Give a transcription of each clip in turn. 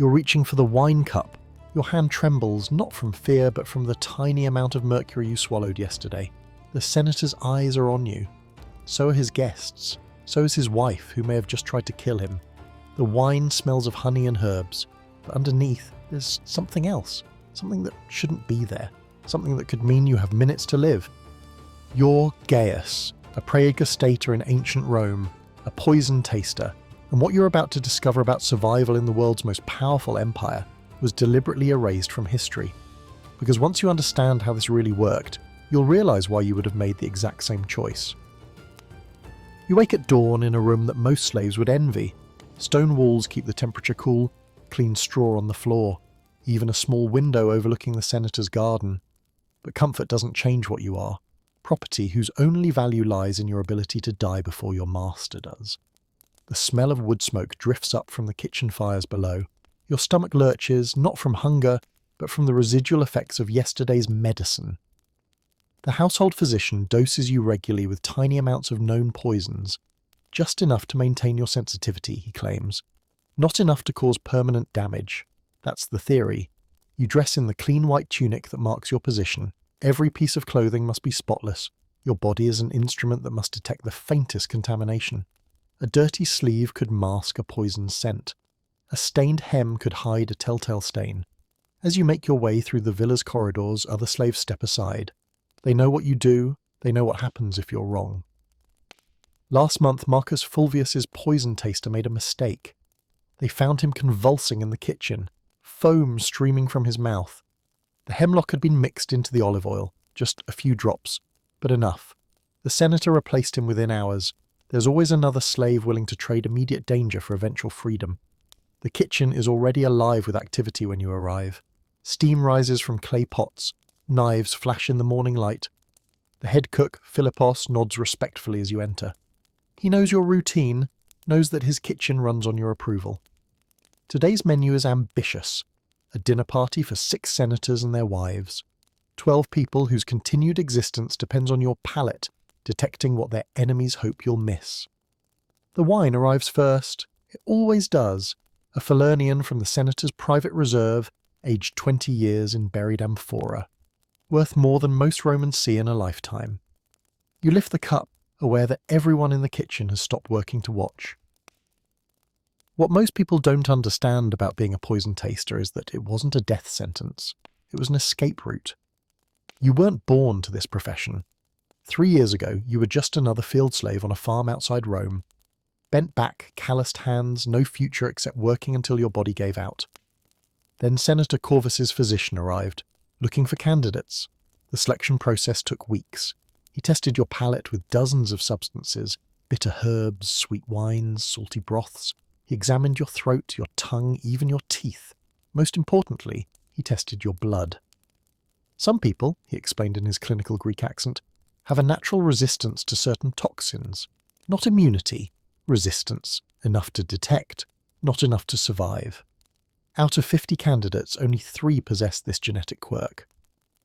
You're reaching for the wine cup. Your hand trembles, not from fear, but from the tiny amount of mercury you swallowed yesterday. The senator's eyes are on you. So are his guests. So is his wife, who may have just tried to kill him. The wine smells of honey and herbs, but underneath there's something else. Something that shouldn't be there. Something that could mean you have minutes to live. You're Gaius, a praegustator in ancient Rome, a poison taster, and what you're about to discover about survival in the world's most powerful empire was deliberately erased from history. Because once you understand how this really worked, you'll realise why you would have made the exact same choice. You wake at dawn in a room that most slaves would envy. Stone walls keep the temperature cool, clean straw on the floor, even a small window overlooking the senator's garden. But comfort doesn't change what you are. Property whose only value lies in your ability to die before your master does. The smell of wood smoke drifts up from the kitchen fires below. Your stomach lurches, not from hunger, but from the residual effects of yesterday's medicine. The household physician doses you regularly with tiny amounts of known poisons, just enough to maintain your sensitivity, he claims. Not enough to cause permanent damage. That's the theory. You dress in the clean white tunic that marks your position. Every piece of clothing must be spotless. Your body is an instrument that must detect the faintest contamination. A dirty sleeve could mask a poison scent. A stained hem could hide a telltale stain. As you make your way through the villa's corridors, other slaves step aside. They know what you do, they know what happens if you're wrong. Last month, Marcus Fulvius's poison taster made a mistake. They found him convulsing in the kitchen, foam streaming from his mouth. The hemlock had been mixed into the olive oil, just a few drops, but enough. The senator replaced him within hours. There's always another slave willing to trade immediate danger for eventual freedom. The kitchen is already alive with activity when you arrive. Steam rises from clay pots. Knives flash in the morning light. The head cook, Philippos, nods respectfully as you enter. He knows your routine, knows that his kitchen runs on your approval. Today's menu is ambitious. A dinner party for 6 senators and their wives. 12 people whose continued existence depends on your palate detecting what their enemies hope you'll miss. The wine arrives first. It always does. A Falernian from the senator's private reserve, aged 20 years in buried amphora. Worth more than most Romans see in a lifetime. You lift the cup, aware that everyone in the kitchen has stopped working to watch. What most people don't understand about being a poison taster is that it wasn't a death sentence. It was an escape route. You weren't born to this profession. 3 years ago, you were just another field slave on a farm outside Rome. Bent back, calloused hands, no future except working until your body gave out. Then Senator Corvus's physician arrived, looking for candidates. The selection process took weeks. He tested your palate with dozens of substances, bitter herbs, sweet wines, salty broths. He examined your throat, your tongue, even your teeth. Most importantly, he tested your blood. Some people, he explained in his clinical Greek accent, have a natural resistance to certain toxins. Not immunity, resistance, enough to detect, not enough to survive. Out of 50 candidates, only 3 possessed this genetic quirk.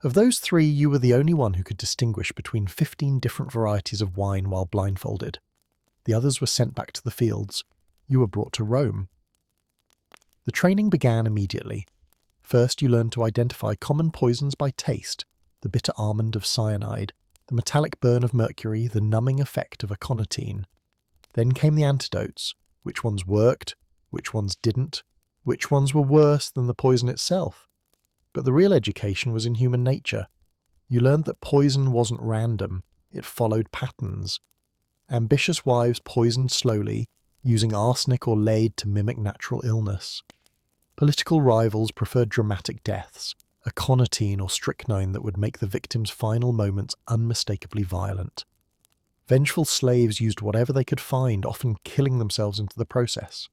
Of those 3, you were the only one who could distinguish between 15 different varieties of wine while blindfolded. The others were sent back to the fields. You were brought to Rome. The training began immediately. First, you learned to identify common poisons by taste, the bitter almond of cyanide, the metallic burn of mercury, the numbing effect of aconitine. Then came the antidotes, which ones worked, which ones didn't, which ones were worse than the poison itself. But the real education was in human nature. You learned that poison wasn't random, it followed patterns. Ambitious wives poisoned slowly, using arsenic or lead to mimic natural illness. Political rivals preferred dramatic deaths, aconitine or strychnine that would make the victim's final moments unmistakably violent. Vengeful slaves used whatever they could find, often killing themselves into the process.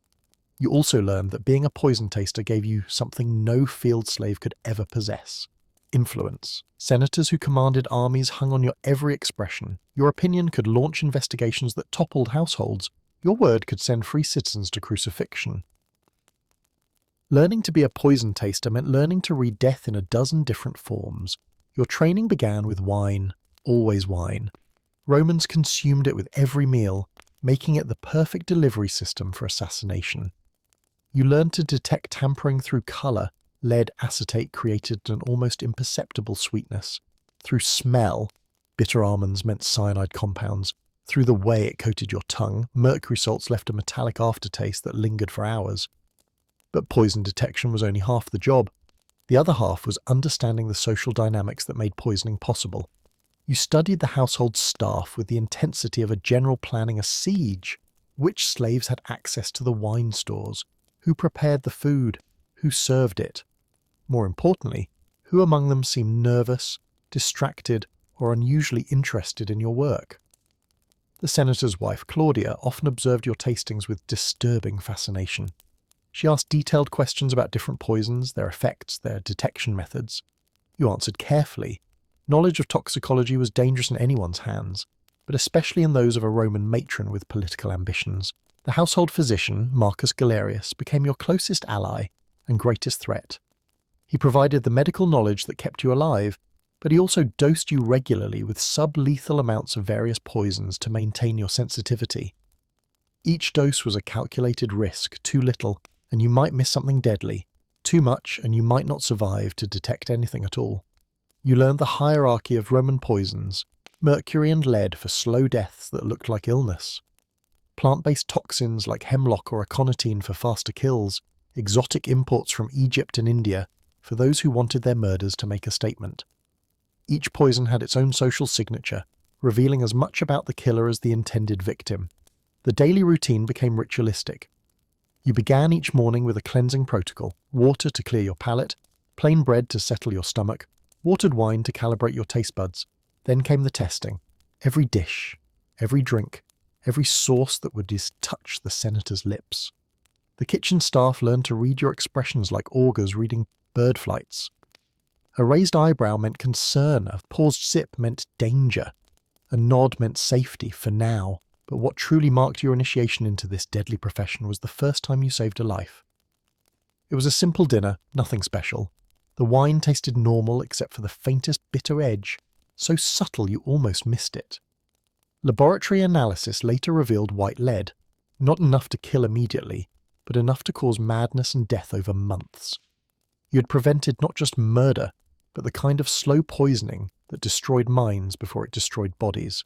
You also learned that being a poison taster gave you something no field slave could ever possess: influence. Senators who commanded armies hung on your every expression. Your opinion could launch investigations that toppled households. Your word could send free citizens to crucifixion. Learning to be a poison taster meant learning to read death in a dozen different forms. Your training began with wine, always wine. Romans consumed it with every meal, making it the perfect delivery system for assassination. You learned to detect tampering through colour. Lead acetate created an almost imperceptible sweetness. Through smell, bitter almonds meant cyanide compounds. Through the way it coated your tongue, mercury salts left a metallic aftertaste that lingered for hours. But poison detection was only half the job. The other half was understanding the social dynamics that made poisoning possible. You studied the household staff with the intensity of a general planning a siege. Which slaves had access to the wine stores? Who prepared the food? Who served it? More importantly, who among them seemed nervous, distracted, or unusually interested in your work? The senator's wife, Claudia, often observed your tastings with disturbing fascination. She asked detailed questions about different poisons, their effects, their detection methods. You answered carefully. Knowledge of toxicology was dangerous in anyone's hands, but especially in those of a Roman matron with political ambitions. The household physician, Marcus Galerius, became your closest ally and greatest threat. He provided the medical knowledge that kept you alive, but he also dosed you regularly with sublethal amounts of various poisons to maintain your sensitivity. Each dose was a calculated risk. Too little, and you might miss something deadly. Too much, and you might not survive to detect anything at all. You learned the hierarchy of Roman poisons, mercury and lead for slow deaths that looked like illness, plant-based toxins like hemlock or aconitine for faster kills, exotic imports from Egypt and India for those who wanted their murders to make a statement. Each poison had its own social signature, revealing as much about the killer as the intended victim. The daily routine became ritualistic. You began each morning with a cleansing protocol: water to clear your palate, plain bread to settle your stomach, watered wine to calibrate your taste buds. Then came the testing. Every dish, every drink, every sauce that would touch the senator's lips. The kitchen staff learned to read your expressions like augurs reading bird flights. A raised eyebrow meant concern, a paused sip meant danger, a nod meant safety for now. But what truly marked your initiation into this deadly profession was the first time you saved a life. It was a simple dinner, nothing special. The wine tasted normal except for the faintest bitter edge, so subtle you almost missed it. Laboratory analysis later revealed white lead, not enough to kill immediately, but enough to cause madness and death over months. You had prevented not just murder, but the kind of slow poisoning that destroyed minds before it destroyed bodies.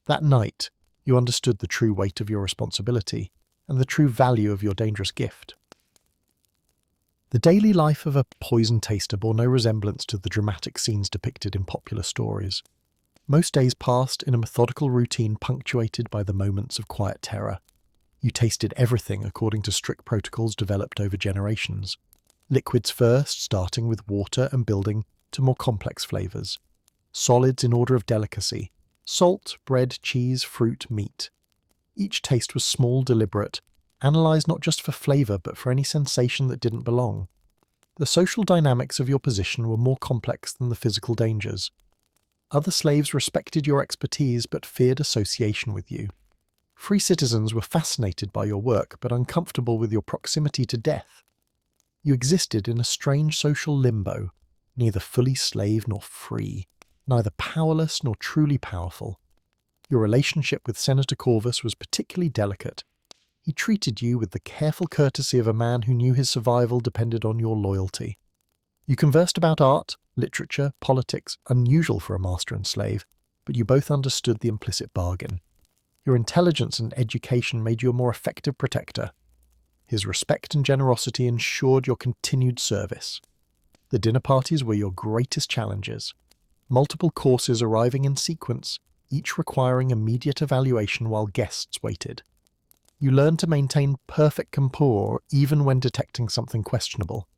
That night, you understood the true weight of your responsibility and the true value of your dangerous gift. The daily life of a poison taster bore no resemblance to the dramatic scenes depicted in popular stories. Most days passed in a methodical routine punctuated by the moments of quiet terror. You tasted everything according to strict protocols developed over generations. Liquids first, starting with water and building to more complex flavours. Solids in order of delicacy: salt, bread, cheese, fruit, meat. Each taste was small, deliberate, analysed not just for flavour but for any sensation that didn't belong. The social dynamics of your position were more complex than the physical dangers. Other slaves respected your expertise but feared association with you. Free citizens were fascinated by your work but uncomfortable with your proximity to death. You existed in a strange social limbo, neither fully slave nor free, neither powerless nor truly powerful. Your relationship with Senator Corvus was particularly delicate. He treated you with the careful courtesy of a man who knew his survival depended on your loyalty. You conversed about art, literature, politics, unusual for a master and slave, but you both understood the implicit bargain. Your intelligence and education made you a more effective protector. His respect and generosity ensured your continued service. The dinner parties were your greatest challenges. Multiple courses arriving in sequence, each requiring immediate evaluation while guests waited. You learned to maintain perfect composure even when detecting something questionable.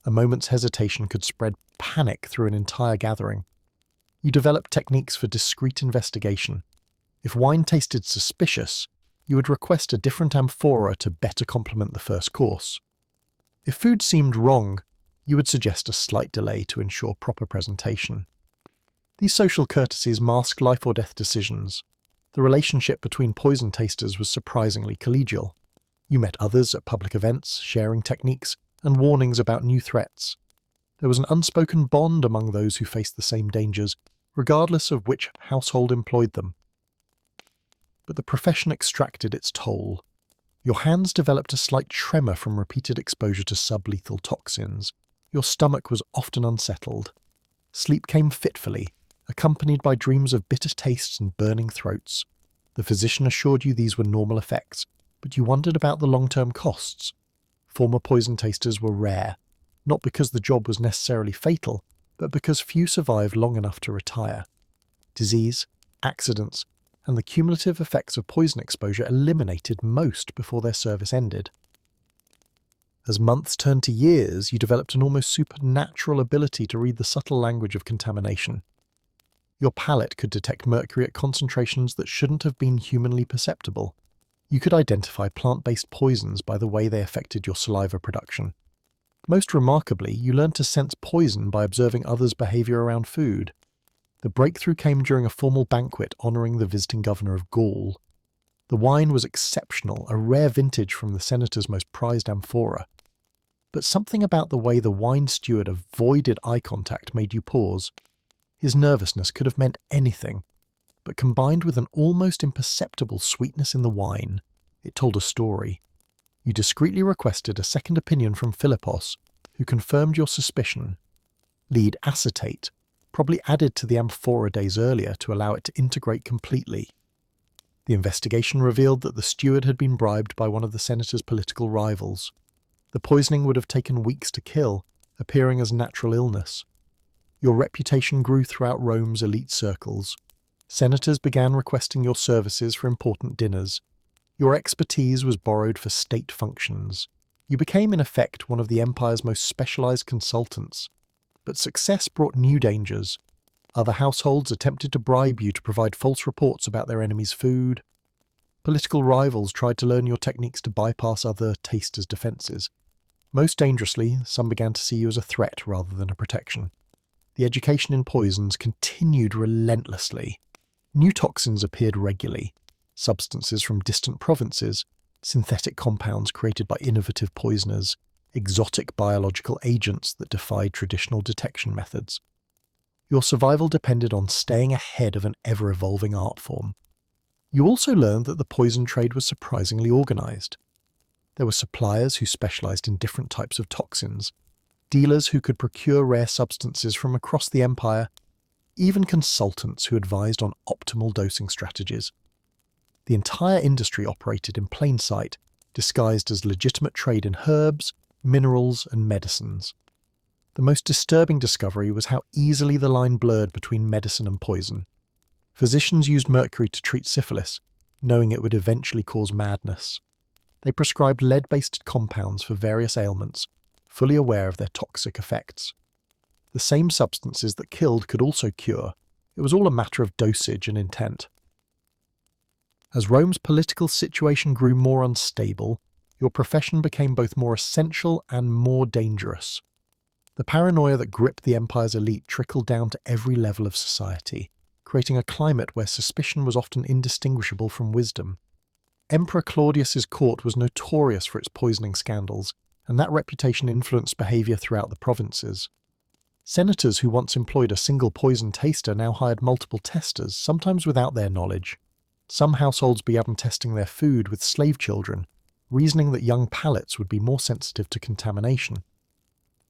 A moment's hesitation could spread panic through an entire gathering. You developed techniques for discreet investigation. If wine tasted suspicious, you would request a different amphora to better complement the first course. If food seemed wrong, you would suggest a slight delay to ensure proper presentation. These social courtesies masked life or death decisions. The relationship between poison tasters was surprisingly collegial. You met others at public events, sharing techniques and warnings about new threats. There was an unspoken bond among those who faced the same dangers, regardless of which household employed them. But the profession extracted its toll. Your hands developed a slight tremor from repeated exposure to sublethal toxins. Your stomach was often unsettled. Sleep came fitfully, accompanied by dreams of bitter tastes and burning throats. The physician assured you these were normal effects, but you wondered about the long-term costs. Former poison tasters were rare, not because the job was necessarily fatal, but because few survived long enough to retire. Disease, accidents, and the cumulative effects of poison exposure eliminated most before their service ended. As months turned to years, you developed an almost supernatural ability to read the subtle language of contamination. Your palate could detect mercury at concentrations that shouldn't have been humanly perceptible. You could identify plant-based poisons by the way they affected your saliva production. Most remarkably, you learned to sense poison by observing others' behavior around food. The breakthrough came during a formal banquet honoring the visiting governor of Gaul. The wine was exceptional, a rare vintage from the senator's most prized amphora. But something about the way the wine steward avoided eye contact made you pause. His nervousness could have meant anything, but combined with an almost imperceptible sweetness in the wine, it told a story. You discreetly requested a second opinion from Philippos, who confirmed your suspicion. Lead acetate, probably added to the amphora days earlier to allow it to integrate completely. The investigation revealed that the steward had been bribed by one of the senator's political rivals. The poisoning would have taken weeks to kill, appearing as natural illness. Your reputation grew throughout Rome's elite circles. Senators began requesting your services for important dinners. Your expertise was borrowed for state functions. You became, in effect, one of the empire's most specialized consultants. But success brought new dangers. Other households attempted to bribe you to provide false reports about their enemies' food. Political rivals tried to learn your techniques to bypass other tasters' defenses. Most dangerously, some began to see you as a threat rather than a protection. The education in poisons continued relentlessly. New toxins appeared regularly. Substances from distant provinces, synthetic compounds created by innovative poisoners, exotic biological agents that defied traditional detection methods. Your survival depended on staying ahead of an ever-evolving art form. You also learned that the poison trade was surprisingly organized. There were suppliers who specialized in different types of toxins, dealers who could procure rare substances from across the empire, even consultants who advised on optimal dosing strategies. The entire industry operated in plain sight, disguised as legitimate trade in herbs, minerals, and medicines. The most disturbing discovery was how easily the line blurred between medicine and poison. Physicians used mercury to treat syphilis, knowing it would eventually cause madness. They prescribed lead-based compounds for various ailments, fully aware of their toxic effects. The same substances that killed could also cure. It was all a matter of dosage and intent. As Rome's political situation grew more unstable, your profession became both more essential and more dangerous. The paranoia that gripped the empire's elite trickled down to every level of society, creating a climate where suspicion was often indistinguishable from wisdom. Emperor Claudius's court was notorious for its poisoning scandals, and that reputation influenced behavior throughout the provinces. Senators who once employed a single poison taster now hired multiple testers, sometimes without their knowledge. Some households began testing their food with slave children, reasoning that young palates would be more sensitive to contamination.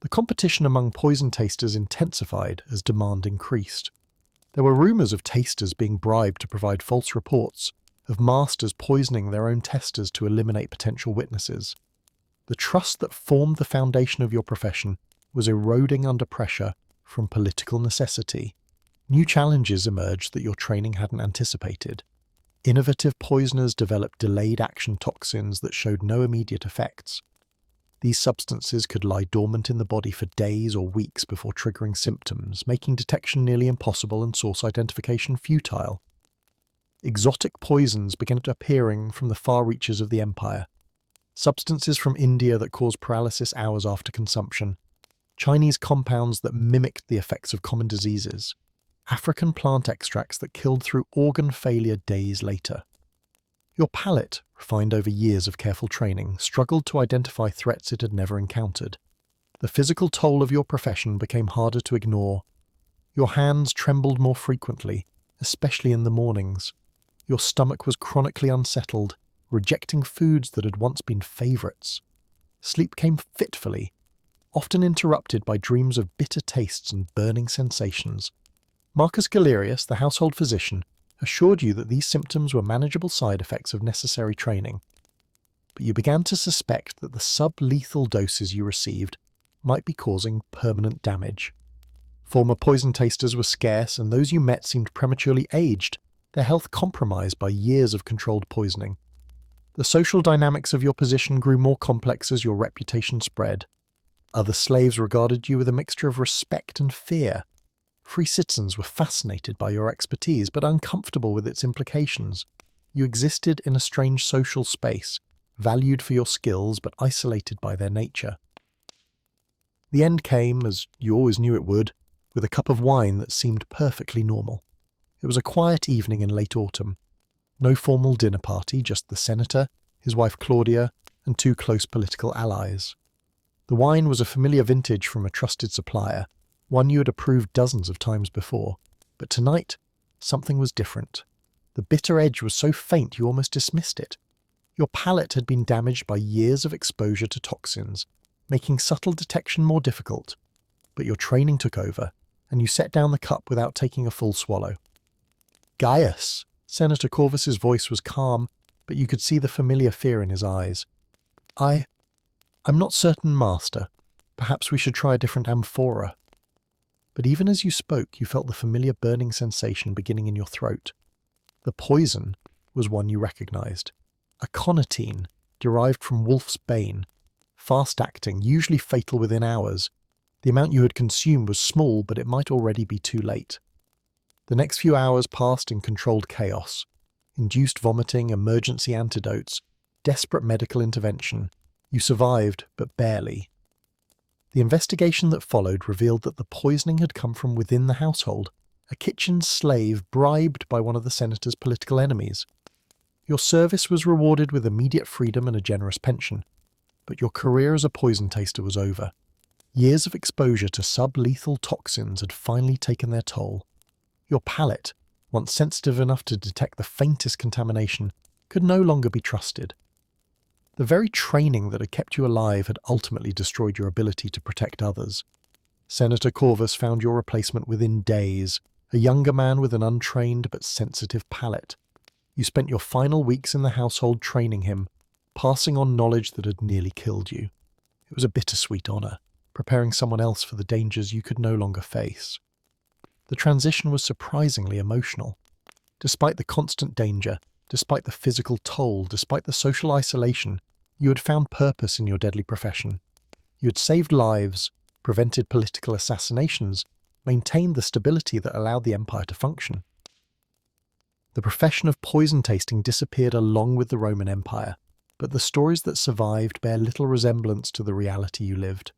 The competition among poison tasters intensified as demand increased. There were rumors of tasters being bribed to provide false reports, of masters poisoning their own testers to eliminate potential witnesses. The trust that formed the foundation of your profession was eroding under pressure from political necessity. New challenges emerged that your training hadn't anticipated. Innovative poisoners developed delayed-action toxins that showed no immediate effects. These substances could lie dormant in the body for days or weeks before triggering symptoms, making detection nearly impossible and source identification futile. Exotic poisons began appearing from the far reaches of the empire. Substances from India that caused paralysis hours after consumption. Chinese compounds that mimicked the effects of common diseases. African plant extracts that killed through organ failure days later. Your palate, refined over years of careful training, struggled to identify threats it had never encountered. The physical toll of your profession became harder to ignore. Your hands trembled more frequently, especially in the mornings. Your stomach was chronically unsettled, rejecting foods that had once been favourites. Sleep came fitfully, often interrupted by dreams of bitter tastes and burning sensations. Marcus Galerius, the household physician, assured you that these symptoms were manageable side effects of necessary training. But you began to suspect that the sub-lethal doses you received might be causing permanent damage. Former poison tasters were scarce, and those you met seemed prematurely aged, their health compromised by years of controlled poisoning. The social dynamics of your position grew more complex as your reputation spread. Other slaves regarded you with a mixture of respect and fear. Free citizens were fascinated by your expertise, but uncomfortable with its implications. You existed in a strange social space, valued for your skills but isolated by their nature. The end came, as you always knew it would, with a cup of wine that seemed perfectly normal. It was a quiet evening in late autumn. No formal dinner party, just the senator, his wife Claudia, and two close political allies. The wine was a familiar vintage from a trusted supplier, one you had approved dozens of times before, but tonight something was different. The bitter edge was so faint you almost dismissed it. Your palate had been damaged by years of exposure to toxins, making subtle detection more difficult, but your training took over, and you set down the cup without taking a full swallow. Gaius! Senator Corvus's voice was calm, but you could see the familiar fear in his eyes. I'm not certain, Master. Perhaps we should try a different amphora. But even as you spoke, you felt the familiar burning sensation beginning in your throat. The poison was one you recognized. Aconitine, derived from wolf's bane. Fast-acting, usually fatal within hours. The amount you had consumed was small, but it might already be too late. The next few hours passed in controlled chaos. Induced vomiting, emergency antidotes, desperate medical intervention. You survived, but barely. The investigation that followed revealed that the poisoning had come from within the household, a kitchen slave bribed by one of the senator's political enemies. Your service was rewarded with immediate freedom and a generous pension, but your career as a poison taster was over. Years of exposure to sub-lethal toxins had finally taken their toll. Your palate, once sensitive enough to detect the faintest contamination, could no longer be trusted. The very training that had kept you alive had ultimately destroyed your ability to protect others. Senator Corvus found your replacement within days, a younger man with an untrained but sensitive palate. You spent your final weeks in the household training him, passing on knowledge that had nearly killed you. It was a bittersweet honor, preparing someone else for the dangers you could no longer face. The transition was surprisingly emotional. Despite the constant danger, despite the physical toll, despite the social isolation, you had found purpose in your deadly profession. You had saved lives, prevented political assassinations, maintained the stability that allowed the empire to function. The profession of poison tasting disappeared along with the Roman Empire, but the stories that survived bear little resemblance to the reality you lived.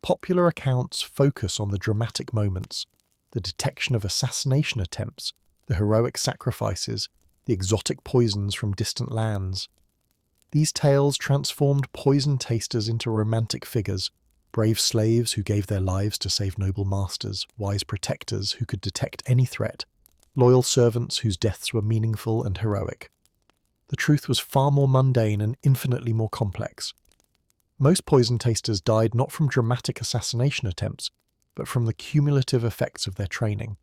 Popular accounts focus on the dramatic moments, the detection of assassination attempts, the heroic sacrifices, the exotic poisons from distant lands. These tales transformed poison tasters into romantic figures, brave slaves who gave their lives to save noble masters, wise protectors who could detect any threat, loyal servants whose deaths were meaningful and heroic. The truth was far more mundane and infinitely more complex. Most poison tasters died not from dramatic assassination attempts, but from the cumulative effects of their training.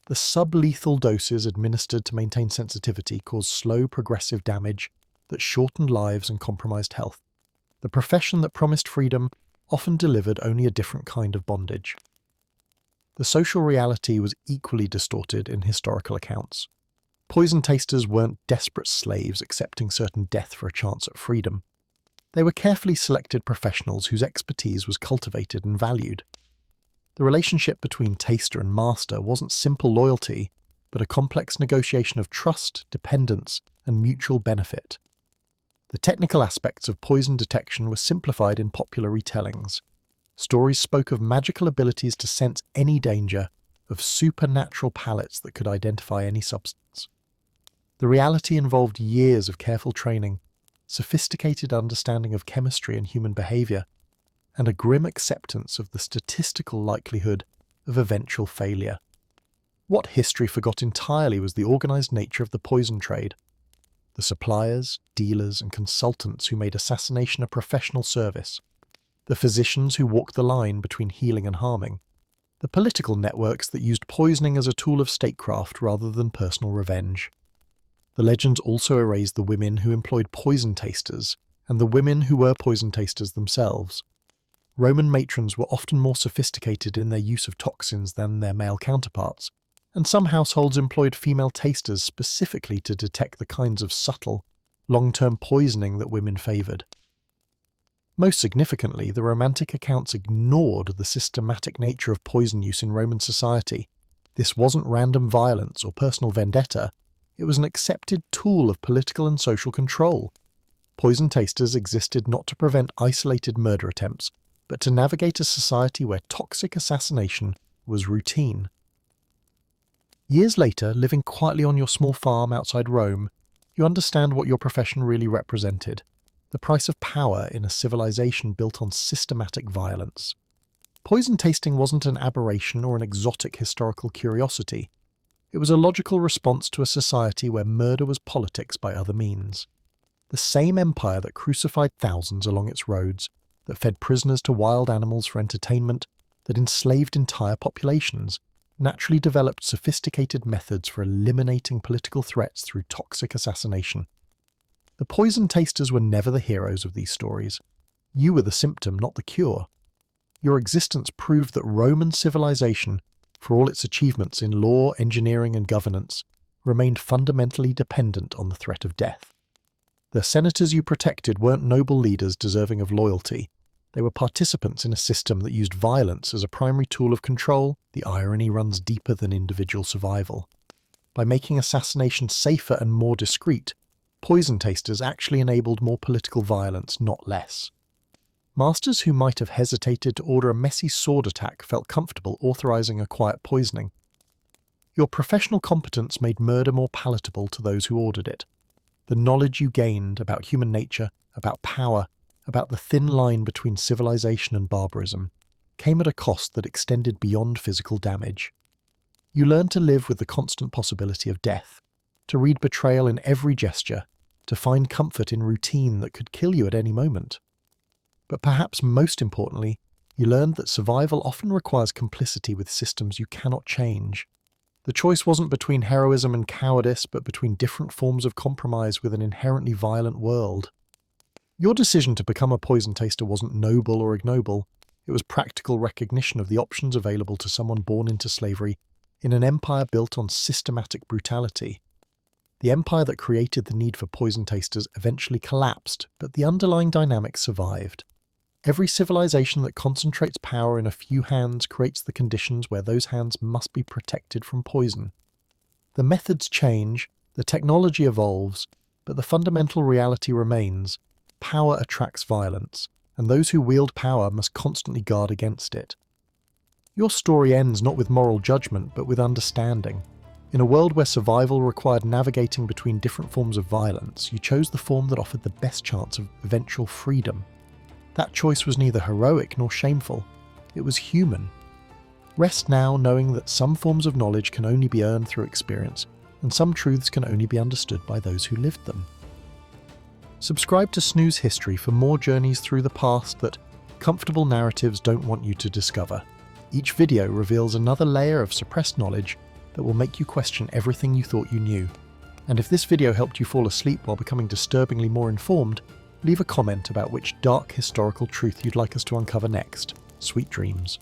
The sub-lethal doses administered to maintain sensitivity caused slow, progressive damage that shortened lives and compromised health. The profession that promised freedom often delivered only a different kind of bondage. The social reality was equally distorted in historical accounts. Poison tasters weren't desperate slaves accepting certain death for a chance at freedom. They were carefully selected professionals whose expertise was cultivated and valued. The relationship between taster and master wasn't simple loyalty, but a complex negotiation of trust, dependence, and mutual benefit. The technical aspects of poison detection were simplified in popular retellings. Stories spoke of magical abilities to sense any danger, of supernatural palates that could identify any substance. The reality involved years of careful training, sophisticated understanding of chemistry and human behavior, and a grim acceptance of the statistical likelihood of eventual failure. What history forgot entirely was the organized nature of the poison trade. The the suppliers, dealers, and consultants who made assassination a professional service, the physicians who walked the line between healing and harming, the political networks that used poisoning as a tool of statecraft rather than personal revenge. The legends also erased the women who employed poison tasters and the women who were poison tasters themselves. Roman matrons were often more sophisticated in their use of toxins than their male counterparts, and some households employed female tasters specifically to detect the kinds of subtle, long-term poisoning that women favoured. Most significantly, the Romantic accounts ignored the systematic nature of poison use in Roman society. This wasn't random violence or personal vendetta, it was an accepted tool of political and social control. Poison tasters existed not to prevent isolated murder attempts, but to navigate a society where toxic assassination was routine. Years later, living quietly on your small farm outside Rome, you understand what your profession really represented: the price of power in a civilization built on systematic violence. Poison tasting wasn't an aberration or an exotic historical curiosity. It was a logical response to a society where murder was politics by other means. The same empire that crucified thousands along its roads, that fed prisoners to wild animals for entertainment, that enslaved entire populations, naturally developed sophisticated methods for eliminating political threats through toxic assassination. The poison tasters were never the heroes of these stories. You were the symptom, not the cure. Your existence proved that Roman civilization, for all its achievements in law, engineering, and governance, remained fundamentally dependent on the threat of death. The senators you protected weren't noble leaders deserving of loyalty. They were participants in a system that used violence as a primary tool of control. The irony runs deeper than individual survival. By making assassination safer and more discreet, poison tasters actually enabled more political violence, not less. Masters who might have hesitated to order a messy sword attack felt comfortable authorizing a quiet poisoning. Your professional competence made murder more palatable to those who ordered it. The knowledge you gained about human nature, about power, about the thin line between civilization and barbarism, came at a cost that extended beyond physical damage. You learned to live with the constant possibility of death, to read betrayal in every gesture, to find comfort in routine that could kill you at any moment. But perhaps most importantly, you learned that survival often requires complicity with systems you cannot change. The choice wasn't between heroism and cowardice, but between different forms of compromise with an inherently violent world. Your decision to become a poison taster wasn't noble or ignoble. It was practical recognition of the options available to someone born into slavery in an empire built on systematic brutality. The empire that created the need for poison tasters eventually collapsed, but the underlying dynamics survived. Every civilization that concentrates power in a few hands creates the conditions where those hands must be protected from poison. The methods change, the technology evolves, but the fundamental reality remains: power attracts violence, and those who wield power must constantly guard against it. Your story ends not with moral judgment, but with understanding. In a world where survival required navigating between different forms of violence, you chose the form that offered the best chance of eventual freedom. That choice was neither heroic nor shameful. It was human. Rest now knowing that some forms of knowledge can only be earned through experience, and some truths can only be understood by those who lived them. Subscribe to Snooze History for more journeys through the past that comfortable narratives don't want you to discover. Each video reveals another layer of suppressed knowledge that will make you question everything you thought you knew. And if this video helped you fall asleep while becoming disturbingly more informed, leave a comment about which dark historical truth you'd like us to uncover next. Sweet dreams.